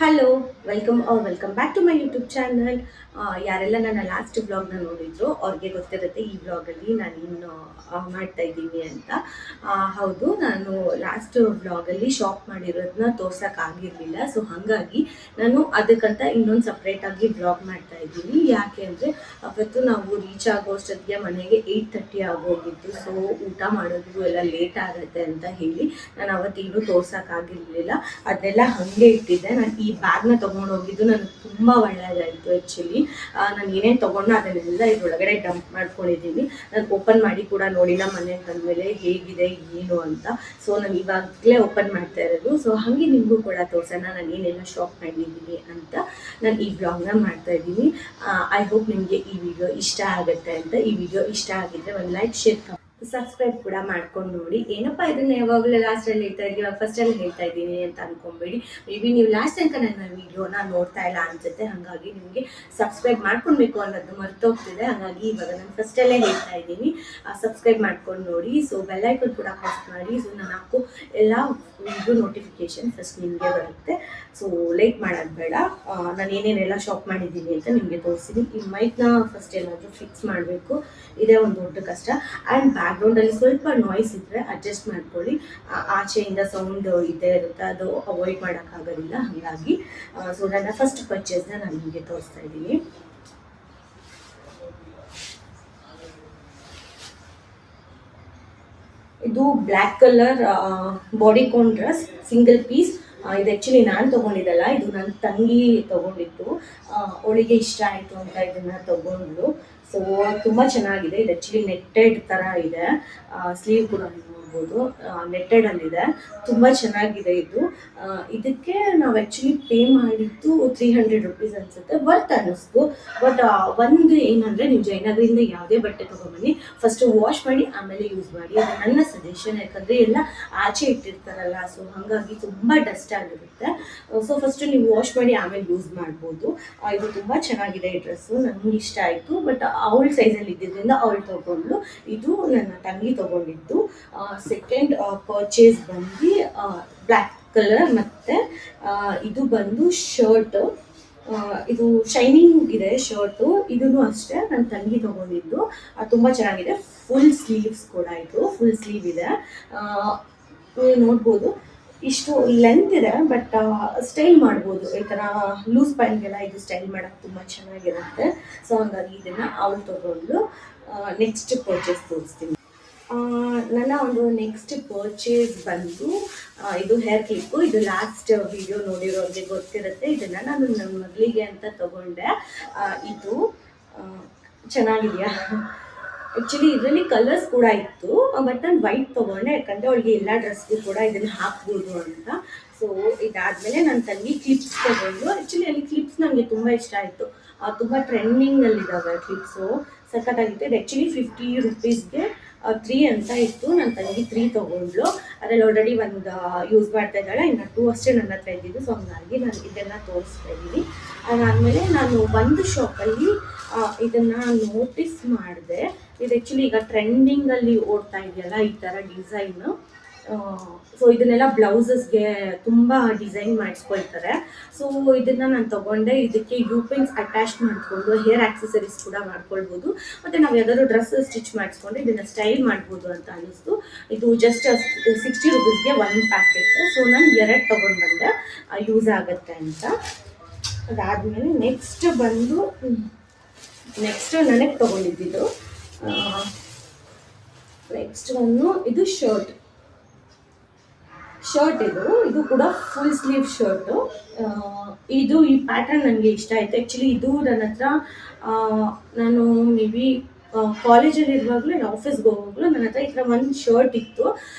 Hello, welcome back to my YouTube channel. ಯಾರೆಲ್ಲ ನನ್ನ last ವ್ಲಾಗ್ನ ನೋಡಿದ್ರು ಅವ್ರಿಗೆ ಗೊತ್ತಿರುತ್ತೆ ಈ ವ್ಲಾಗಲ್ಲಿ ನಾನು ಇನ್ನು ಮಾಡ್ತಾ ಇದ್ದೀನಿ ಅಂತ. ಹೌದು, ನಾನು ಲಾಸ್ಟ್ ವ್ಲಾಗಲ್ಲಿ ಶಾಪ್ ಮಾಡಿರೋದನ್ನ ತೋರ್ಸೋಕ್ಕಾಗಿರಲಿಲ್ಲ. ಸೊ ಹಾಗಾಗಿ ನಾನು ಅದಕ್ಕಂತ ಇನ್ನೊಂದು ಸಪ್ರೇಟಾಗಿ ವ್ಲಾಗ್ ಮಾಡ್ತಾ ಇದ್ದೀನಿ. ಯಾಕೆ ಅಂದರೆ ಅವತ್ತು ನಾವು ರೀಚ್ ಆಗೋ ಅಷ್ಟೊತ್ತಿಗೆ ಮನೆಗೆ 8:30 ಆಗೋಗಿತ್ತು. ಸೊ ಊಟ ಮಾಡೋದು ಎಲ್ಲ ಲೇಟ್ ಆಗುತ್ತೆ ಅಂತ ಹೇಳಿ ನಾನು ಅವತ್ತೇನು ತೋರ್ಸೋಕ್ಕಾಗಿರಲಿಲ್ಲ. ಅದನ್ನೆಲ್ಲ ಹಾಗೆ ಇಟ್ಟಿದ್ದೆ. ನಾನು ಈ ಬ್ಯಾಗ್ನ ತೊಗೊಂಡು ಹೋಗಿದ್ದು ನನಗೆ ತುಂಬ ಒಳ್ಳೆಯದಾಯಿತು. ಆ್ಯಕ್ಚುಲಿ ನಾನು ಏನೇನು ತೊಗೊಂಡು ಅದನ್ನೆಲ್ಲ ಇದರೊಳಗಡೆ ಡಂಪ್ ಮಾಡ್ಕೊಂಡಿದ್ದೀನಿ. ನಾನು ಓಪನ್ ಮಾಡಿ ಕೂಡ ನೋಡಿಲ್ಲ ಮನೆಗೆ ಬಂದಮೇಲೆ ಹೇಗಿದೆ ಏನು ಅಂತ. ಸೊ ನಾನು ಇವಾಗಲೇ ಓಪನ್ ಮಾಡ್ತಾ ಇರೋದು. ಸೊ ಹಾಗೆ ನಿಮಗೂ ಕೂಡ ತೋರಿಸೋಣ ನಾನು ಏನೆಲ್ಲ ಶಾಪ್ ಮಾಡಿದ್ದೀನಿ ಅಂತ ನಾನು ಈ ವ್ಲಾಗ್ನ ಮಾಡ್ತಾ ಇದ್ದೀನಿ. ಐ ಹೋಪ್ ನಿಮಗೆ ಈ ವಿಡಿಯೋ ಇಷ್ಟ ಆಗುತ್ತೆ ಅಂತ. ಈ ವಿಡಿಯೋ ಇಷ್ಟ ಆಗಿದ್ದರೆ ಒಂದು ಲೈಕ್, ಶೇರ್, ಸಬ್ಸ್ಕ್ರೈಬ್ ಕೂಡ ಮಾಡ್ಕೊಂಡು ನೋಡಿ. ಏನಪ್ಪ ಇದನ್ನ ಯಾವಾಗಲೂ ಲಾಸ್ಟಲ್ಲಿ ಹೇಳ್ತಾ ಇದ್ದೀವಿ, ಫಸ್ಟಲ್ಲಿ ಹೇಳ್ತಾ ಇದ್ದೀನಿ ಅಂತ ಅನ್ಕೊಂಬೇಡಿ. ಮೇ ಬಿ ನೀವು ಲಾಸ್ಟ್ ತನಕ ನನ್ನ ವಿಡಿಯೋನ ನೋಡ್ತಾ ಇಲ್ಲ ಅನ್ಸುತ್ತೆ. ಹಾಗಾಗಿ ನಿಮಗೆ ಸಬ್ಸ್ಕ್ರೈಬ್ ಮಾಡ್ಕೊಳ್ಬೇಕು ಅನ್ನೋದು ಮರ್ತೋಗ್ತಿದೆ. ಹಾಗಾಗಿ ಇವಾಗ ನಾನು ಫಸ್ಟಲ್ಲೇ ಹೇಳ್ತಾ ಇದ್ದೀನಿ, ಸಬ್ಸ್ಕ್ರೈಬ್ ಮಾಡ್ಕೊಂಡು ನೋಡಿ. ಸೊ ಬೆಲ್ಲೈಕನ್ ಕೂಡ ಪ್ರೆಸ್ ಮಾಡಿ. ಸೊ ನಾನು ಹಾಕೋ ಎಲ್ಲ ವಿಡಿಯೋ ನೋಟಿಫಿಕೇಶನ್ ಫಸ್ಟ್ ನಿಮಗೆ ಬರುತ್ತೆ. ಸೊ ಲೈಕ್ ಮಾಡೋದು ಬೇಡ. ನಾನು ಏನೇನೆಲ್ಲ ಶಾಪ್ ಮಾಡಿದ್ದೀನಿ ಅಂತ ನಿಮಗೆ ತೋರಿಸ್ತೀನಿ. ಈ ಮೈಕ್ನ ಫಸ್ಟ್ ಏನಾದರೂ ಫಿಕ್ಸ್ ಮಾಡಬೇಕು, ಇದೇ ಒಂದು ದೊಡ್ಡ ಕಷ್ಟ. ಆ್ಯಂಡ್ ಬ್ಯಾಕ್ಗ್ರೌಂಡಲ್ಲಿ ಸ್ವಲ್ಪ ನಾಯ್ಸ್ ಇದ್ದರೆ ಅಡ್ಜಸ್ಟ್ ಮಾಡ್ಕೊಳ್ಳಿ. ಆಚೆಯಿಂದ ಸೌಂಡ್ ಇದ್ದೇ ಇರುತ್ತೆ, ಅದು ಅವಾಯ್ಡ್ ಮಾಡೋಕ್ಕಾಗೋದಿಲ್ಲ. ಹಾಗಾಗಿ ಸೊ ನನ್ನ ಫಸ್ಟ್ ಪರ್ಚೇಸ್ನ ನಾನು ನಿಮಗೆ ತೋರಿಸ್ತಾ ಇದ್ದೀನಿ. ಇದು black colour bodycon dress, single piece. ಇದು ಆ್ಯಕ್ಚುಲಿ ನಾನು ತೊಗೊಂಡಿದ್ದಲ್ಲ, ಇದು ನನ್ನ ತಂಗಿ ತೊಗೊಂಡಿತ್ತು. ಅವಳಿಗೆ ಇಷ್ಟ ಆಯಿತು ಅಂತ ಇದನ್ನು ತೊಗೊಂಡ್ಳು. ಸೊ ತುಂಬ ಚೆನ್ನಾಗಿದೆ. ಇದು ಆ್ಯಕ್ಚುಲಿ ನೆಟ್ಟೆಡ್ ಥರ ಇದೆ. ಸ್ಲೀವ್ ಕೂಡ ನೀವು ನೋಡ್ಬೋದು, ನೆಟ್ಟೆಡಲ್ಲಿದೆ. ತುಂಬ ಚೆನ್ನಾಗಿದೆ ಇದು. ಇದಕ್ಕೆ ನಾವು ಆ್ಯಕ್ಚುಲಿ ಪೇ ಮಾಡಿದ್ದು 300 ರುಪೀಸ್ ಅನಿಸುತ್ತೆ. ವರ್ತ್ ಅನ್ನಿಸ್ತು. ಬಟ್ ಒಂದು ಏನಂದರೆ, ನೀವು ಜಯನಗರಿಂದ ಯಾವುದೇ ಬಟ್ಟೆ ತೊಗೊಂಬನ್ನಿ, ಫಸ್ಟು ವಾಶ್ ಮಾಡಿ ಆಮೇಲೆ ಯೂಸ್ ಮಾಡಿ. ಅದು ನನ್ನ ಸಜೆಷನ್. ಯಾಕಂದರೆ ಎಲ್ಲ ಆಚೆ ಇಟ್ಟಿರ್ತಾರಲ್ಲ, ಸೊ ಹಾಗಾಗಿ ತುಂಬ ಡಸ್ಟ್ ಆಗಿರುತ್ತೆ. ಸೊ ಫಸ್ಟು ನೀವು ವಾಶ್ ಮಾಡಿ ಆಮೇಲೆ ಯೂಸ್ ಮಾಡ್ಬೋದು. ಇದು ತುಂಬ ಚೆನ್ನಾಗಿದೆ ಈ ಡ್ರೆಸ್ಸು, ನನಗೆ ಇಷ್ಟ ಆಯಿತು. ಬಟ್ ಅವಳ ಸೈಜಲ್ಲಿ ಇದ್ದಿದ್ದರಿಂದ ಅವಳು ತೊಗೊಂಡು, ಇದು ನನ್ನ ತಂಗಿ ತೊಗೊಂಡಿದ್ದು. ಸೆಕೆಂಡ್ ಪರ್ಚೇಸ್ ಬಂದು ಬ್ಲ್ಯಾಕ್ ಕಲರ್, ಮತ್ತು ಇದು ಬಂದು ಶರ್ಟು. ಇದು ಶೈನಿಂಗ್ ಇದೆ ಶರ್ಟು. ಇದೂ ಅಷ್ಟೇ ನನ್ನ ತಂಗಿ ತೊಗೊಂಡಿದ್ದು. ತುಂಬ ಚೆನ್ನಾಗಿದೆ. ಫುಲ್ ಸ್ಲೀವ್ಸ್ ಕೂಡ, ಇದು ಫುಲ್ ಸ್ಲೀವ್ ಇದೆ. ನೋಡ್ಬೋದು ಇಷ್ಟು ಲೆಂತ್ ಇದೆ. ಬಟ್ ಸ್ಟೈಲ್ ಮಾಡ್ಬೋದು. ಈ ಥರ ಲೂಸ್ ಪ್ಯಾಂಟ್ಗೆಲ್ಲ ಇದು ಸ್ಟೈಲ್ ಮಾಡೋಕ್ಕೆ ತುಂಬ ಚೆನ್ನಾಗಿರುತ್ತೆ. ಸೊ ಹಾಗಾಗಿ ಇದನ್ನು ಅವಳು ತೊಗೊಂಡು ನೆಕ್ಸ್ಟ್ ಪರ್ಚೇಸ್ ತೋರಿಸ್ತೀನಿ. ನನ್ನ ಒಂದು ನೆಕ್ಸ್ಟ್ ಪರ್ಚೇಸ್ ಬಂದು ಇದು ಹೇರ್ ಕ್ಲಿಪ್ಪು. ಇದು ಲಾಸ್ಟ್ ವಿಡಿಯೋ ನೋಡಿರೋರಿಗೆ ಗೊತ್ತಿರುತ್ತೆ. ಇದನ್ನು ನಾನು ನನ್ನ ಮಗಳಿಗೆ ಅಂತ ತೊಗೊಂಡೆ. ಇದು ಚೆನ್ನಾಗಿದೆಯಾ? ಆ್ಯಕ್ಚುಲಿ ಇದರಲ್ಲಿ ಕಲರ್ಸ್ ಕೂಡ ಇತ್ತು, ಬಟ್ ನಾನು ವೈಟ್ ತೊಗೊಂಡೆ. ಯಾಕಂದರೆ ಅವಳಿಗೆ ಎಲ್ಲ ಡ್ರೆಸ್ಗೂ ಕೂಡ ಇದನ್ನು ಹಾಕ್ಬೋದು ಅಂತ. ಸೊ ಇದಾದಮೇಲೆ ನನ್ನ ತಂಗಿ ಕ್ಲಿಪ್ಸ್ ತೊಗೊಂಡು. ಆ್ಯಕ್ಚುಲಿ ಅಲ್ಲಿ ಕ್ಲಿಪ್ಸ್ ನನಗೆ ತುಂಬ ಇಷ್ಟ ಆಯಿತು. ತುಂಬ ಟ್ರೆಂಡಿಂಗಲ್ಲಿದ್ದಾವೆ ಕ್ಲಿಪ್ಸು, ಸಖತ್ತಾಗಿತ್ತು. ಇದು ಆ್ಯಕ್ಚುಲಿ 50 ರುಪೀಸ್ಗೆ 3 ಅಂತ ಇತ್ತು. ನನ್ನ ತಂಗಿ 3 ತೊಗೊಂಡ್ಳು. ಅದರಲ್ಲಿ ಆಲ್ರೆಡಿ ಒಂದು ಯೂಸ್ ಮಾಡ್ತಾ ಇದ್ದಾಳೆ, ಇನ್ನು 2 ಅಷ್ಟೇ ನನ್ನ ಹತ್ರ ಇದ್ದಿದ್ದು. ಸೊ ಹಂಗಾಗಿ ನಾನು ಇದೆಲ್ಲ ತೋರಿಸ್ತಾ ಇದ್ದೀನಿ. ಅದಾದಮೇಲೆ ನಾನು ಒಂದು ಶಾಪಲ್ಲಿ ಇದನ್ನು ನೋಟಿಸ್ ಮಾಡಿದೆ. ಇದು ಆ್ಯಕ್ಚುಲಿ ಈಗ ಟ್ರೆಂಡಿಂಗಲ್ಲಿ ಓಡ್ತಾ ಇದೆಯಲ್ಲ ಈ ಥರ ಡಿಸೈನು. ಸೊ ಇದನ್ನೆಲ್ಲ ಬ್ಲೌಸಸ್ಗೆ ತುಂಬ ಡಿಸೈನ್ ಮಾಡಿಸ್ಕೊಳ್ತಾರೆ. ಸೊ ಇದನ್ನು ನಾನು ತೊಗೊಂಡೆ. ಇದಕ್ಕೆ ಪಿನ್ಸ್ ಅಟ್ಯಾಚ್ ಮಾಡಿಕೊಂಡು ಹೇರ್ ಆಕ್ಸೆಸರೀಸ್ ಕೂಡ ಮಾಡ್ಕೊಳ್ಬೋದು. ಮತ್ತು ನಾವು ಯಾವ್ದಾದ್ರು ಡ್ರೆಸ್ ಸ್ಟಿಚ್ ಮಾಡಿಸ್ಕೊಂಡು ಇದನ್ನು ಸ್ಟೈಲ್ ಮಾಡ್ಬೋದು ಅಂತ ಅನ್ನಿಸ್ತು. ಇದು ಜಸ್ಟ್ 60 ರುಪೀಸ್ಗೆ 1 ಪ್ಯಾಕೆಟ್. ಸೊ ನಾನು 2 ತೊಗೊಂಡು ಬಂದೆ, ಯೂಸ್ ಆಗುತ್ತೆ ಅಂತ. ಅದಾದಮೇಲೆ ನೆಕ್ಸ್ಟ್ ನನಗೆ ತೊಗೊಂಡಿದ್ದು ನೆಕ್ಸ್ಟ್ ಇದು ಶರ್ಟ್. ಇದು ಕೂಡ ಫುಲ್ ಸ್ಲೀವ್ ಶರ್ಟು. ಈ ಪ್ಯಾಟರ್ನ್ ನನಗೆ ಇಷ್ಟ ಆಯಿತು. ಆ್ಯಕ್ಚುಲಿ ಇದು ನನ್ನ ಹತ್ರ ನಾನು ಮೇ ಬಿ ಕಾಲೇಜಲ್ಲಿ ಇರುವಾಗಲೂ, ನಾನು ಆಫೀಸ್ಗೆ ಹೋಗುವಾಗಲೂ ನನ್ನ ಹತ್ರ ಈ ಥರ ಒಂದು ಶರ್ಟ್ ಇತ್ತು.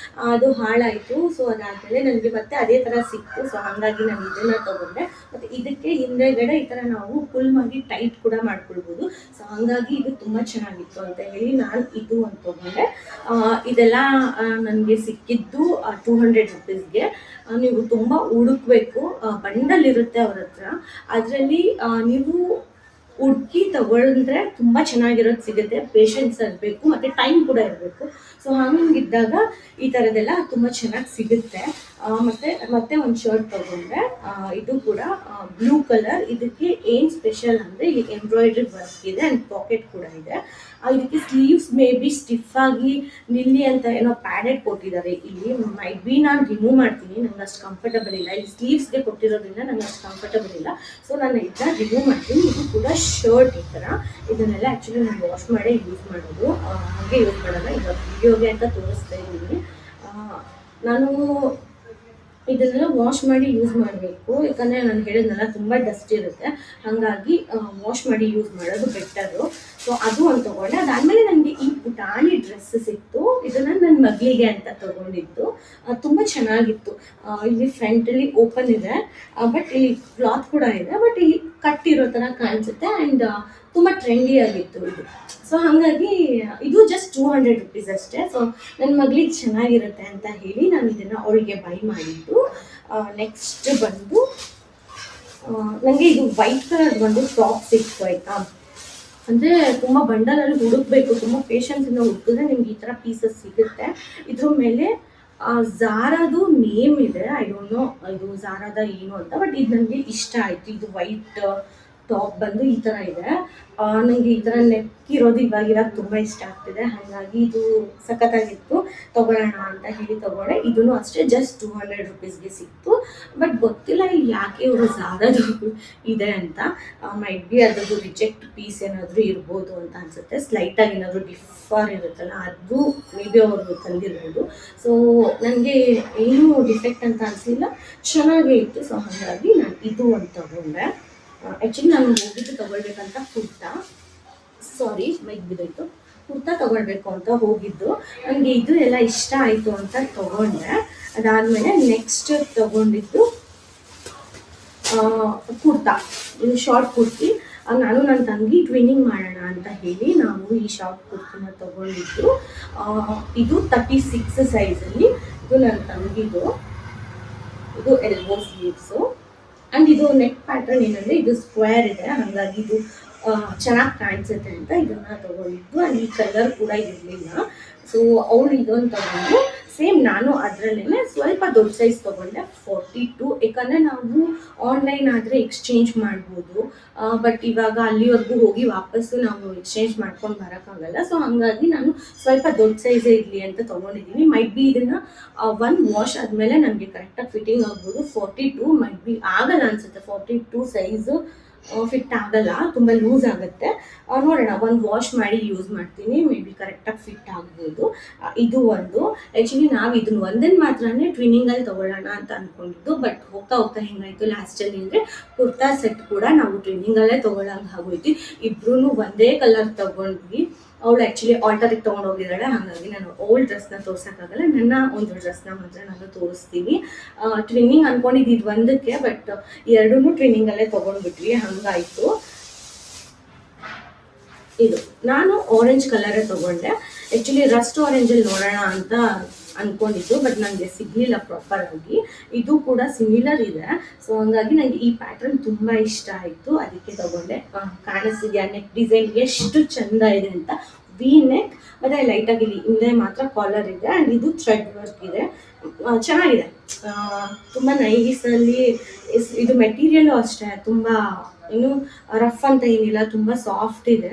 ಅದು ಹಾಳಾಯಿತು. ಸೊ ಅದಾದಮೇಲೆ ನನಗೆ ಮತ್ತೆ ಅದೇ ಥರ ಸಿಕ್ತು. ಸೊ ಹಾಗಾಗಿ ನಾನು ಇದನ್ನು ತೊಗೊಂಡೆ. ಮತ್ತು ಇದಕ್ಕೆ ಹಿಂದೆಗಡೆ ಈ ಥರ ನಾವು ಫುಲ್ ಮಾಡಿ ಟೈಟ್ ಕೂಡ ಮಾಡ್ಕೊಳ್ಬೋದು. ಸೊ ಹಾಗಾಗಿ ಇದು ತುಂಬ ಚೆನ್ನಾಗಿತ್ತು ಅಂತ ಹೇಳಿ ನಾನು ಇದು ಒಂದು ತೊಗೊಂಡೆ. ಇದೆಲ್ಲ ನನಗೆ ಸಿಕ್ಕಿದ್ದು 200 ರುಪೀಸ್ಗೆ. ನೀವು ತುಂಬ ಹುಡುಕಬೇಕು, ಬಂಡಲ್ ಇರುತ್ತೆ ಅವ್ರ ಹತ್ರ. ಅದರಲ್ಲಿ ನೀವು ಹುಡುಕಿ ತಗೊಂಡ್ರೆ ತುಂಬ ಚೆನ್ನಾಗಿರೋದು ಸಿಗುತ್ತೆ. ಪೇಷನ್ಸ್ ಇರಬೇಕು ಮತ್ತು ಟೈಮ್ ಕೂಡ ಇರಬೇಕು. ಸೊ ಹಂಗಿದ್ದಾಗ ಈ ಥರದ್ದೆಲ್ಲ ತುಂಬ ಚೆನ್ನಾಗಿ ಸಿಗುತ್ತೆ. ಮತ್ತೆ ಒಂದು ಶರ್ಟ್ ತಗೊಂಡೆ. ಇದು ಕೂಡ ಬ್ಲೂ ಕಲರ್. ಇದಕ್ಕೆ ಏನು ಸ್ಪೆಷಲ್ ಅಂದರೆ ಇಲ್ಲಿ ಎಂಬ್ರಾಯ್ಡ್ರಿ ವರ್ಕ್ ಇದೆ ಆ್ಯಂಡ್ ಪಾಕೆಟ್ ಕೂಡ ಇದೆ. ಇದಕ್ಕೆ ಸ್ಲೀವ್ಸ್ ಮೇ ಬಿ ಸ್ಟಿಫ್ ಆಗಿ ನಿಲ್ಲಿ ಅಂತ ಏನೋ ಪ್ಯಾಡೆಡ್ ಕೊಟ್ಟಿದ್ದಾರೆ. ಇಲ್ಲಿ ಮೈಟ್ ಬಿ ನಾನು ರಿಮೂವ್ ಮಾಡ್ತೀನಿ, ನಂಗೆ ಅಷ್ಟು ಕಂಫರ್ಟಬಲ್ ಇಲ್ಲ. ಇಲ್ಲಿ ಸ್ಲೀವ್ಸ್ಗೆ ಕೊಟ್ಟಿರೋದ್ರಿಂದ ನಂಗೆ ಅಷ್ಟು ಕಂಫರ್ಟಬಲ್ ಇಲ್ಲ, ಸೊ ನಾನು ಇದನ್ನ ರಿಮೂವ್ ಮಾಡ್ತೀನಿ. ಇದು ಕೂಡ ಶರ್ಟ್ ಈ ಥರ. ಇದನ್ನೆಲ್ಲ ಆ್ಯಕ್ಚುಲಿ ನಾನು ವಾಶ್ ಮಾಡೇ ಯೂಸ್ ಮಾಡೋದು, ಹಾಗೆ ಯೂಸ್ ಮಾಡಲ್ಲ. ಇವಾಗ ವಿಡಿಯೋಗೆ ಅಂತ ತೋರಿಸ್ತಾ ಇದ್ದೀನಿ. ನಾನು ಇದನ್ನೆಲ್ಲ ವಾಶ್ ಮಾಡಿ ಯೂಸ್ ಮಾಡಬೇಕು, ಯಾಕಂದರೆ ನಾನು ಹೇಳಿದ್ನಲ್ಲ ತುಂಬ ಡಸ್ಟ್ ಇರುತ್ತೆ, ಹಾಗಾಗಿ ವಾಶ್ ಮಾಡಿ ಯೂಸ್ ಮಾಡೋದು ಬೆಟರು. ಸೊ ಅದು ಒಂದು ತೊಗೊಂಡೆ. ಅದಾದಮೇಲೆ ನನಗೆ ಈ ಪುಟಾಣಿ ಡ್ರೆಸ್ ಸಿಕ್ತು. ಇದನ್ನು ನನ್ನ ಮಗಳಿಗೆ ಅಂತ ತೊಗೊಂಡಿದ್ದು. ತುಂಬ ಚೆನ್ನಾಗಿತ್ತು. ಇಲ್ಲಿ ಫ್ರಂಟಲ್ಲಿ ಓಪನ್ ಇದೆ, ಬಟ್ ಇಲ್ಲಿ ಕ್ಲಾತ್ ಕೂಡ ಇದೆ, ಬಟ್ ಇಲ್ಲಿ ಕಟ್ಟಿರೋ ಥರ ಕಾಣಿಸುತ್ತೆ ಆ್ಯಂಡ್ ತುಂಬ ಟ್ರೆಂಡಿ ಆಗಿತ್ತು ಇದು. ಸೊ ಹಾಗಾಗಿ ಇದು ಜಸ್ಟ್ 200 ರುಪೀಸ್ ಅಷ್ಟೇ. ಸೊ ನನ್ನ ಮಗಳಿಗೆ ಚೆನ್ನಾಗಿರುತ್ತೆ ಅಂತ ಹೇಳಿ ನಾನು ಇದನ್ನು ಅವಳಿಗೆ ಬೈ ಮಾಡಿದ್ದು. ನೆಕ್ಸ್ಟ್ ಬಂದು ನನಗೆ ಇದು ವೈಟ್ ಕಲರ್ ಬಂದು ಟಾಪ್ ಸಿಕ್ತು ಆಯಿತಾ. ಅಂದರೆ ತುಂಬ ಬಂಡಲಲ್ಲಿ ಹುಡುಕಬೇಕು, ತುಂಬ ಪೇಷನ್ಸಿಂದ ಹುಡುಕಿದ್ರೆ ನಿಮ್ಗೆ ಈ ಥರ ಪೀಸಸ್ ಸಿಗುತ್ತೆ. ಇದ್ರ ಮೇಲೆ ಝಾರಾದು ನೇಮ್ ಇದೆ, ಐ ಡೋಂಟ್ ನೋ ಇದು ಝಾರಾದ ಏನು ಅಂತ, ಬಟ್ ಇದು ನನಗೆ ಇಷ್ಟ ಆಯಿತು. ಇದು ವೈಟ್ ಟಾಪ್ ಬಂದು ಈ ಥರ ಇದೆ. ನನಗೆ ಈ ಥರ ನೆಕ್ ಇರೋದು ಇವಾಗ ತುಂಬ ಇಷ್ಟ ಆಗ್ತಿದೆ, ಹಾಗಾಗಿ ಇದು ಸಖತ್ತಾಗಿತ್ತು, ತೊಗೊಳ್ಳೋಣ ಅಂತ ಹೇಳಿ ತೊಗೊಂಡೆ. ಇದೂ ಅಷ್ಟೇ ಜಸ್ಟ್ 200 ರುಪೀಸ್ಗೆ ಸಿಕ್ತು. ಬಟ್ ಗೊತ್ತಿಲ್ಲ ಇಲ್ಲಿ ಯಾಕೆ ಇವರು ಝಾರದು ಇದೆ ಅಂತ. ಮೈಟ್ ಬಿ ಅದರದ್ದು ರಿಜೆಕ್ಟ್ ಪೀಸ್ ಏನಾದರೂ ಇರ್ಬೋದು ಅಂತ ಅನಿಸುತ್ತೆ. ಸ್ಲೈಟಾಗಿ ಏನಾದರೂ ಡಿಫರ್ ಇರುತ್ತಲ್ಲ, ಅದು ಮೇ ಬಿ ಅವರು ತಂದಿರ್ಬೋದು. ಸೊ ನನಗೆ ಏನೂ ಡಿಫೆಕ್ಟ್ ಅಂತ ಅನಿಸಲಿಲ್ಲ, ಚೆನ್ನಾಗೇ ಇತ್ತು. ಸೊ ಹಾಗಾಗಿ ನಾನು ಇದು ಒಂದು ತೊಗೊಂಡೆ. ಆ್ಯಕ್ಚುಲಿ ನಾನು ಹೋಗಿದ್ದು ತೊಗೊಳ್ಬೇಕಂತ ಮೈಕ್ ಬಿದ್ದೋಯ್ತು, ಕುರ್ತಾ ತೊಗೊಳ್ಬೇಕು ಅಂತ ಹೋಗಿದ್ದು. ನನಗೆ ಇದು ಎಲ್ಲ ಇಷ್ಟ ಆಯಿತು ಅಂತ ತೊಗೊಂಡೆ. ಅದಾದಮೇಲೆ ನೆಕ್ಸ್ಟ್ ತೊಗೊಂಡಿದ್ದು ಕುರ್ತಾ. ಇದು ಶಾರ್ಟ್ ಕುರ್ತಿ. ನಾನು ನನ್ನ ತಂಗಿ ಟ್ವಿನ್ನಿಂಗ್ ಮಾಡೋಣ ಅಂತ ಹೇಳಿ ನಾವು ಈ ಶಾರ್ಟ್ ಕುರ್ತಿನ ತೊಗೊಂಡಿದ್ದು. ಇದು 36 ಸೈಜಲ್ಲಿ. ಇದು ನನ್ನ ತಂಗಿದು. ಇದು ಎಲ್ಬೋ ಸ್ಲೀವ್ಸು ಆ್ಯಂಡ್ ಇದು ನೆಕ್ ಪ್ಯಾಟರ್ನ್ ಏನಂದರೆ ಇದು ಸ್ಕ್ವೇರ್ ಇದೆ, ಹಾಗಾಗಿ ಇದು ಚೆನ್ನಾಗಿ ಕಾಣಿಸುತ್ತೆ ಅಂತ ಇದನ್ನು ತೊಗೊಂಡಿದ್ದು. ಆ್ಯಂಡ್ ಈ ಕಲರ್ ಕೂಡ ಇರಲಿಲ್ಲ, ಸೊ ಅವಳು ಇದೊಂದು ತೊಗೊಂಡು ಸೇಮ್ ನಾನು ಅದರಲ್ಲೇ ಸ್ವಲ್ಪ ದೊಡ್ಡ ಸೈಜ್ ತೊಗೊಂಡೆ 42. ಯಾಕಂದರೆ ನಾವು ಆನ್ಲೈನ್ ಆದರೆ ಎಕ್ಸ್ಚೇಂಜ್ ಮಾಡ್ಬೋದು, ಬಟ್ ಇವಾಗ ಅಲ್ಲಿವರೆಗೂ ಹೋಗಿ ವಾಪಸ್ಸು ನಾವು ಎಕ್ಸ್ಚೇಂಜ್ ಮಾಡ್ಕೊಂಡು ಬರೋಕ್ಕಾಗಲ್ಲ. ಸೊ ಹಾಗಾಗಿ ನಾನು ಸ್ವಲ್ಪ ದೊಡ್ಡ ಸೈಜೇ ಇರಲಿ ಅಂತ ತೊಗೊಂಡಿದ್ದೀನಿ. ಮೈಟ್ ಬಿ ಇದನ್ನು ಒಂದು ವಾಶ್ ಆದಮೇಲೆ ನನಗೆ ಕರೆಕ್ಟಾಗಿ ಫಿಟ್ಟಿಂಗ್ ಆಗ್ಬೋದು. 42 ಮೈಟ್ ಬಿ ಆಗಲ್ಲ ಅನಿಸುತ್ತೆ, 42 ಸೈಜು ಫಿಟ್ ಆಗಲ್ಲ, ತುಂಬ ಲೂಸ್ ಆಗುತ್ತೆ. ನೋಡೋಣ, ಒಂದು ವಾಶ್ ಮಾಡಿ ಯೂಸ್ ಮಾಡ್ತೀನಿ, ಮೇ ಬಿ ಕರೆಕ್ಟಾಗಿ ಫಿಟ್ ಆಗ್ಬೋದು. ಇದು ಒಂದು. ಆ್ಯಕ್ಚುಲಿ ನಾವು ಇದನ್ನು ಒಂದನ್ನು ಮಾತ್ರನೇ ಟ್ವಿನ್ನಿಂಗಲ್ಲಿ ತೊಗೊಳ್ಳೋಣ ಅಂತ ಅಂದ್ಕೊಂಡಿದ್ದು, ಬಟ್ ಹೋಗ್ತಾ ಹೋಗ್ತಾ ಹೆಂಗಾಯಿತು ಲಾಸ್ಟಲ್ಲಿ ಅಂದರೆ ಕುರ್ತಾ ಸೆಟ್ ಕೂಡ ನಾವು ಟ್ವಿನ್ನಿಂಗಲ್ಲೇ ತೊಗೊಳ್ಳೋಂಗೆ ಆಗೋಯ್ತು. ಇಬ್ಬರೂ ಒಂದೇ ಕಲರ್ ತೊಗೊಂಡ್ವಿ. ಅವಳು ಆ್ಯಕ್ಚುಲಿ ಆಲ್ಟರಿಗೆ ತೊಗೊಂಡು ಹೋಗಿದ್ದಾಳೆ, ಹಾಗಾಗಿ ನಾನು ಓಲ್ಡ್ ಡ್ರೆಸ್ನ ತೋರ್ಸೋಕ್ಕಾಗಲ್ಲ. ನನ್ನ ಒಂದು ಡ್ರೆಸ್ನ ಮಾತ್ರ ನಾನು ತೋರಿಸ್ತೀನಿ. ಟ್ವಿನ್ನಿಂಗ್ ಅಂದ್ಕೊಂಡಿದ್ದು ಇದು ಒಂದಕ್ಕೆ, ಬಟ್ ಎರಡೂ ಟ್ವಿನ್ನಿಂಗಲ್ಲೇ ತೊಗೊಂಡ್ಬಿಟ್ವಿ, ಹಾಗಾಯಿತು. ಇದು ನಾನು ಆರೆಂಜ್ ಕಲರೇ ತೊಗೊಂಡೆ. ಆ್ಯಕ್ಚುಲಿ ರಸ್ಟ್ ಆರೆಂಜಲ್ಲಿ ನೋಡೋಣ ಅಂತ ಅಂದ್ಕೊಂಡಿದ್ದು, ಬಟ್ ನನಗೆ ಸಿಗಲಿಲ್ಲ ಪ್ರಾಪರಾಗಿ. ಇದು ಕೂಡ ಸಿಮಿಲರ್ ಇದೆ, ಸೊ ಹಾಗಾಗಿ ನನಗೆ ಈ ಪ್ಯಾಟರ್ನ್ ತುಂಬ ಇಷ್ಟ ಆಯಿತು, ಅದಕ್ಕೆ ತೊಗೊಂಡೆ. ಕಾಣಿಸ್ತಿದೆಯಾ ನೆಕ್ ಡಿಸೈನ್ ಎಷ್ಟು ಚೆಂದ ಇದೆ ಅಂತ. ವಿ ನೆಕ್ ಮತ್ತು ಲೈಟಾಗಿ ಇಲ್ಲಿ ಹಿಂದೆ ಮಾತ್ರ ಕಾಲರ್ ಇದೆ ಆ್ಯಂಡ್ ಇದು ಥ್ರೆಡ್ ವರ್ಕ್ ಇದೆ. ಚೆನ್ನಾಗಿದೆ, ತುಂಬ ನೈಸಲ್ಲಿ. ಇದು ಮೆಟೀರಿಯಲ್ಲು ಅಷ್ಟೇ ತುಂಬ ಏನು ರಫ್ ಅಂತ ಏನಿಲ್ಲ, ತುಂಬ ಸಾಫ್ಟ್ ಇದೆ,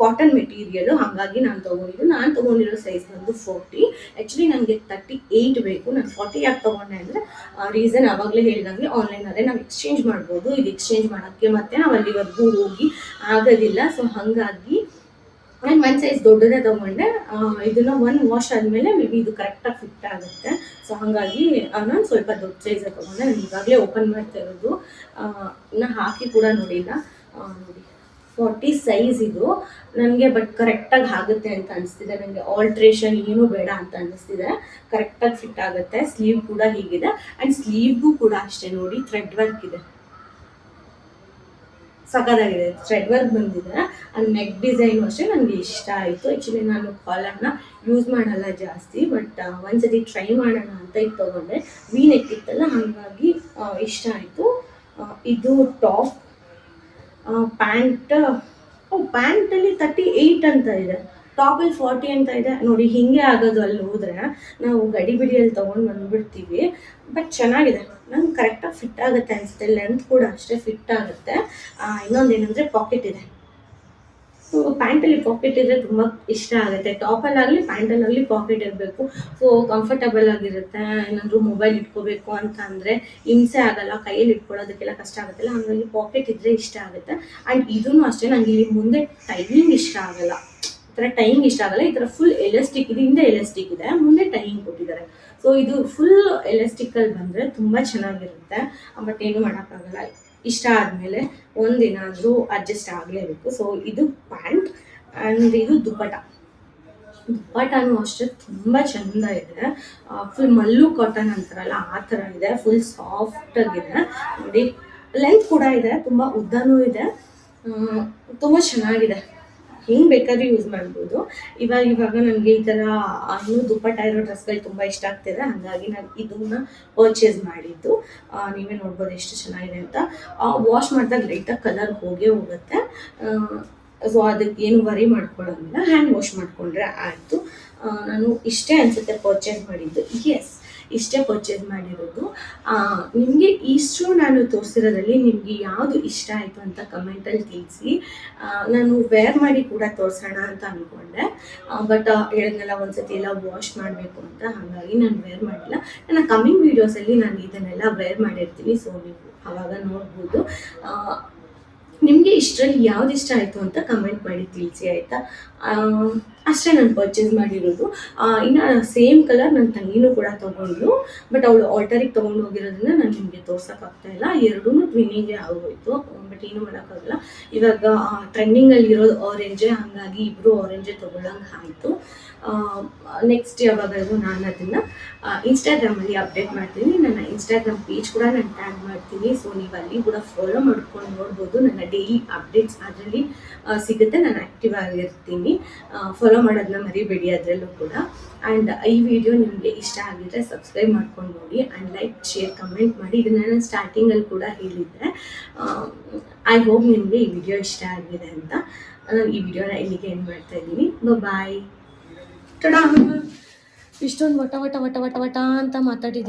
ಕಾಟನ್ ಮೆಟೀರಿಯಲು. ಹಾಗಾಗಿ ನಾನು ತೊಗೊಂಡಿರೋ ಸೈಜ್ ಬಂದು 40. ಆ್ಯಕ್ಚುಲಿ ನನಗೆ 38 ಬೇಕು. ನಾನು 40 ಯಾಕೆ ತೊಗೊಂಡೆ ಅಂದರೆ ರೀಸನ್ ಆವಾಗಲೇ ಹೇಳಿದಂಗೆ ಆನ್ಲೈನಲ್ಲೇ ನಾವು ಎಕ್ಸ್ಚೇಂಜ್ ಮಾಡ್ಬೋದು. ಇದು ಎಕ್ಸ್ಚೇಂಜ್ ಮಾಡೋಕ್ಕೆ ಮತ್ತು ನಾವು ಅಲ್ಲಿವರೆಗೂ ಹೋಗಿ ಆಗೋದಿಲ್ಲ. ಸೊ ಹಾಗಾಗಿ ನಾನು ಒಂದು ಸೈಜ್ ದೊಡ್ಡದೇ ತೊಗೊಂಡೆ. ಇದನ್ನು ಒಂದು ವಾಶ್ ಆದಮೇಲೆ ಮೇ ಬಿ ಇದು ಕರೆಕ್ಟಾಗಿ ಫಿಟ್ ಆಗುತ್ತೆ. ಸೊ ಹಾಗಾಗಿ ನಾನು ಸ್ವಲ್ಪ ದೊಡ್ಡ ಸೈಜೇ ತೊಗೊಂಡೆ. ನಾನು ಈಗಾಗಲೇ ಓಪನ್ ಮಾಡ್ತಾ ಇರೋದು, ಇನ್ನು ಹಾಕಿ ಕೂಡ ನೋಡಿಲ್ಲ. ನೋಡಿ 40 ಸೈಜ್ ಇದು ನನಗೆ, ಬಟ್ ಕರೆಕ್ಟಾಗಿ ಆಗುತ್ತೆ ಅಂತ ಅನಿಸ್ತಿದೆ. ನನಗೆ ಆಲ್ಟ್ರೇಷನ್ ಏನೂ ಬೇಡ ಅಂತ ಅನ್ನಿಸ್ತಿದೆ, ಕರೆಕ್ಟಾಗಿ ಫಿಟ್ ಆಗುತ್ತೆ. ಸ್ಲೀವ್ ಕೂಡ ಹೀಗಿದೆ ಆ್ಯಂಡ್ ಸ್ಲೀವ್ಗೂ ಕೂಡ ಅಷ್ಟೇ ನೋಡಿ ಥ್ರೆಡ್ ವರ್ಕ್ ಇದೆ, ಸಖತ್ತಾಗಿದೆ, ಥ್ರೆಡ್ ವರ್ಕ್ ಬಂದಿದೆ. ಆ್ಯಂಡ್ ನೆಕ್ ಡಿಸೈನು ಅಷ್ಟೇ ನನಗೆ ಇಷ್ಟ ಆಯಿತು. ಆ್ಯಕ್ಚುಲಿ ನಾನು ಕಾಲರ್ನ ಯೂಸ್ ಮಾಡಲ್ಲ ಜಾಸ್ತಿ, ಬಟ್ ಒಂದ್ಸತಿ ಟ್ರೈ ಮಾಡೋಣ ಅಂತ ಇದು ತೊಗೊಂಡೆ. ವಿ ನೆಕ್ ಇತ್ತಲ್ಲ, ಹಾಗಾಗಿ ಇಷ್ಟ ಆಯಿತು. ಇದು ಟಾಪ್. ಪ್ಯಾಂಟಲ್ಲಿ 38 ಅಂತ ಇದೆ. ಟಾಪಲ್ಲಿ 40 ಅಂತ ಇದೆ ನೋಡಿ. ಹಿಂಗೆ ಆಗೋದು ಅಲ್ಲಿ ಹೋದರೆ ನಾವು ಗಡಿ ಬಿಡಿಯಲ್ಲಿ ತೊಗೊಂಡು ಬಂದುಬಿಡ್ತೀವಿ. ಬಟ್ ಚೆನ್ನಾಗಿದೆ, ನಂಗೆ ಕರೆಕ್ಟಾಗಿ ಫಿಟ್ ಆಗುತ್ತೆ ಅನಿಸುತ್ತೆ. ಲೆಂತ್ ಕೂಡ ಅಷ್ಟೇ ಫಿಟ್ ಆಗುತ್ತೆ. ಇನ್ನೊಂದು ಏನಂದರೆ ಪಾಕೆಟ್ ಇದೆ. ಸೊ ಪ್ಯಾಂಟಲ್ಲಿ ಪಾಕೆಟ್ ಇದ್ದರೆ ತುಂಬ ಇಷ್ಟ ಆಗುತ್ತೆ. ಟಾಪಲ್ಲಾಗಲಿ ಪ್ಯಾಂಟಲ್ಲಾಗಲಿ ಪಾಕೆಟ್ ಇರಬೇಕು. ಸೊ ಕಂಫರ್ಟಬಲ್ ಆಗಿರುತ್ತೆ. ಏನಾದರೂ ಮೊಬೈಲ್ ಇಟ್ಕೋಬೇಕು ಅಂತ ಅಂದರೆ ಹಿಂಸೆ ಆಗಲ್ಲ, ಕೈಯಲ್ಲಿ ಇಟ್ಕೊಳ್ಳೋದಕ್ಕೆಲ್ಲ ಕಷ್ಟ ಆಗುತ್ತಲ್ಲ, ಹಾಗಾಗಿ ಪಾಕೆಟ್ ಇದ್ದರೆ ಇಷ್ಟ ಆಗುತ್ತೆ. ಆ್ಯಂಡ್ ಇದೂ ಅಷ್ಟೇ, ನನಗೆ ಇಲ್ಲಿ ಮುಂದೆ ಟೈಯಿಂಗ್ ಇಷ್ಟ ಆಗಲ್ಲ. ಈ ಥರ ಟೈಯಿಂಗ್ ಇಷ್ಟ ಆಗಲ್ಲ. ಈ ಥರ ಫುಲ್ ಎಲಾಸ್ಟಿಕ್ ಇದೆ, ಹಿಂದೆ ಎಲಾಸ್ಟಿಕ್ ಇದೆ, ಮುಂದೆ ಟೈಯಿಂಗ್ ಕೊಟ್ಟಿದ್ದಾರೆ. ಸೊ ಇದು ಫುಲ್ ಎಲಾಸ್ಟಿಕಲ್ಲಿ ಬಂದರೆ ತುಂಬ ಚೆನ್ನಾಗಿರುತ್ತೆ. ಬಟ್ ಏನು ಮಾಡೋಕ್ಕಾಗಲ್ಲ, ಇಷ್ಟ ಆದಮೇಲೆ ಒಂದಿನಾದರೂ ಅಡ್ಜಸ್ಟ್ ಆಗಲೇಬೇಕು. ಸೊ ಇದು ಪ್ಯಾಂಟ್ ಆ್ಯಂಡ್ ಇದು ದುಪ್ಪಟನೂ ಅಷ್ಟೇ ತುಂಬ ಚೆಂದ ಇದೆ. ಫುಲ್ ಮಲ್ಲು ಕಾಟನ್ ಅಂತಾರಲ್ಲ ಆ ಥರ ಇದೆ. ಫುಲ್ ಸಾಫ್ಟಾಗಿದೆ ನೋಡಿ. ಲೆಂತ್ ಕೂಡ ಇದೆ, ತುಂಬ ಉದ್ದನೂ ಇದೆ. ತುಂಬ ಚೆನ್ನಾಗಿದೆ. ಹೆಂಗೆ ಬೇಕಾದ್ರೂ ಯೂಸ್ ಮಾಡ್ಬೋದು. ಇವಾಗ ನನಗೆ ಈ ಥರ ಇನ್ನೂ ದುಪ್ಪಟ್ಟ ಇರೋ ಡ್ರೆಸ್ಗಳು ತುಂಬ ಇಷ್ಟ ಆಗ್ತಿದೆ. ಹಾಗಾಗಿ ನಾನು ಇದನ್ನು ಪರ್ಚೇಸ್ ಮಾಡಿದ್ದು. ನೀವೇ ನೋಡ್ಬೋದು ಎಷ್ಟು ಚೆನ್ನಾಗಿದೆ ಅಂತ. ವಾಶ್ ಮಾಡಿದಾಗ ಲೈಟಾಗಿ ಕಲರ್ ಹೋಗೇ ಹೋಗುತ್ತೆ. ಸೊ ಅದಕ್ಕೆ ಏನು ವರಿ ಮಾಡ್ಕೊಳ್ಳೋದಿಲ್ಲ, ಹ್ಯಾಂಡ್ ವಾಶ್ ಮಾಡಿಕೊಂಡ್ರೆ ಆಯಿತು. ನಾನು ಇಷ್ಟೇ ಅನಿಸುತ್ತೆ ಪರ್ಚೇಸ್ ಮಾಡಿದ್ದು. ಇಷ್ಟೇ ಪರ್ಚೇಸ್ ಮಾಡಿರೋದು. ನಿಮಗೆ ಇಷ್ಟು ನಾನು ತೋರಿಸಿರೋದ್ರಲ್ಲಿ ನಿಮಗೆ ಯಾವುದು ಇಷ್ಟ ಆಯಿತು ಅಂತ ಕಮೆಂಟಲ್ಲಿ ತಿಳಿಸಿ. ನಾನು ವೇರ್ ಮಾಡಿ ಕೂಡ ತೋರಿಸೋಣ ಅಂತ ಅಂದ್ಕೊಂಡೆ. ಬಟ್ ಹೇಳಿದ್ನೆಲ್ಲ ಒಂದ್ಸತಿ ಎಲ್ಲ ವಾಶ್ ಮಾಡಬೇಕು ಅಂತ, ಹಾಗಾಗಿ ನಾನು ವೇರ್ ಮಾಡಿಲ್ಲ. ನನ್ನ ಕಮ್ಮಿಂಗ್ ವೀಡಿಯೋಸಲ್ಲಿ ನಾನು ಇದನ್ನೆಲ್ಲ ವೇರ್ ಮಾಡಿರ್ತೀನಿ. ಸೊ ನೀವು ಆವಾಗ ನೋಡ್ಬೋದು. ನಿಮಗೆ ಇಷ್ಟರಲ್ಲಿ ಯಾವ್ದು ಇಷ್ಟ ಆಯಿತು ಅಂತ ಕಮೆಂಟ್ ಮಾಡಿ ತಿಳಿಸಿ ಆಯಿತಾ. ಅಷ್ಟೇ ನಾನು ಪರ್ಚೇಸ್ ಮಾಡಿರೋದು. ಇನ್ನು ಸೇಮ್ ಕಲರ್ ನನ್ನ ತಂಗಿನೂ ಕೂಡ ತೊಗೊಂಡು, ಬಟ್ ಅವಳು ಆಲ್ಟರಿಗೆ ತೊಗೊಂಡು ಹೋಗಿರೋದ್ರಿಂದ ನಾನು ನಿಮಗೆ ತೋರ್ಸೋಕ್ಕಾಗ್ತಾಯಿಲ್ಲ. ಎರಡೂ ಟ್ವಿನ್ನಿಗೆ ಆಗೋಯ್ತು. ಬಟ್ ಏನೂ ಮಾಡೋಕ್ಕಾಗಲ್ಲ. ಇವಾಗ ಟ್ರೆಂಡಿಂಗಲ್ಲಿ ಇರೋದು ಆರೆಂಜೇ, ಹಾಗಾಗಿ ಇಬ್ಬರು ಆರೆಂಜೇ ತೊಗೊಳ್ಳೋಂಗೆ ಆಯಿತು. ನೆಕ್ಸ್ಟ್ ಯಾವಾಗಾದರೂ ನಾನು ಅದನ್ನು ಇನ್ಸ್ಟಾಗ್ರಾಮಲ್ಲಿ ಅಪ್ಡೇಟ್ ಮಾಡ್ತೀನಿ. ನನ್ನ ಇನ್ಸ್ಟಾಗ್ರಾಮ್ ಪೇಜ್ ಕೂಡ ನಾನು ಟ್ಯಾಗ್ ಮಾಡ್ತೀನಿ. ಸೊ ನೀವು ಅಲ್ಲಿ ಕೂಡ ಫಾಲೋ ಮಾಡ್ಕೊಂಡು ನೋಡ್ಬೋದು. ನನ್ನ ಡೈಲಿ ಅಪ್ಡೇಟ್ಸ್ ಅದರಲ್ಲಿ ಸಿಗುತ್ತೆ. ನಾನು ಆ್ಯಕ್ಟಿವ್ ಆಗಿರ್ತೀನಿ. ಫಾಲೋ ಮಾಡೋದನ್ನ ಮರಿಬೇಡಿ ಅದರಲ್ಲೂ ಕೂಡ. ಆ್ಯಂಡ್ ಈ ವಿಡಿಯೋ ನಿಮಗೆ ಇಷ್ಟ ಆಗಿದ್ದರೆ ಸಬ್ಸ್ಕ್ರೈಬ್ ಮಾಡ್ಕೊಂಡು ನೋಡಿ. ಆ್ಯಂಡ್ ಲೈಕ್, ಶೇರ್, ಕಮೆಂಟ್ ಮಾಡಿ. ಇದನ್ನು ನಾನು ಸ್ಟಾರ್ಟಿಂಗಲ್ಲಿ ಕೂಡ ಹೇಳಿದ್ದೆ. ಐ ಹೋಪ್ ನಿಮಗೆ ಈ ವಿಡಿಯೋ ಇಷ್ಟ ಆಗಿದೆ ಅಂತ. ನಾನು ಈ ವಿಡಿಯೋನ ಇಲ್ಲಿಗೆ ಎಂಡ್ ಮಾಡ್ತಾ ಇದ್ದೀನಿ. ಬಾಯ್. ಇಷ್ಟೊಂದು ವಟ ಅಂತ ಮಾತಾಡಿದ್ದೀನಿ.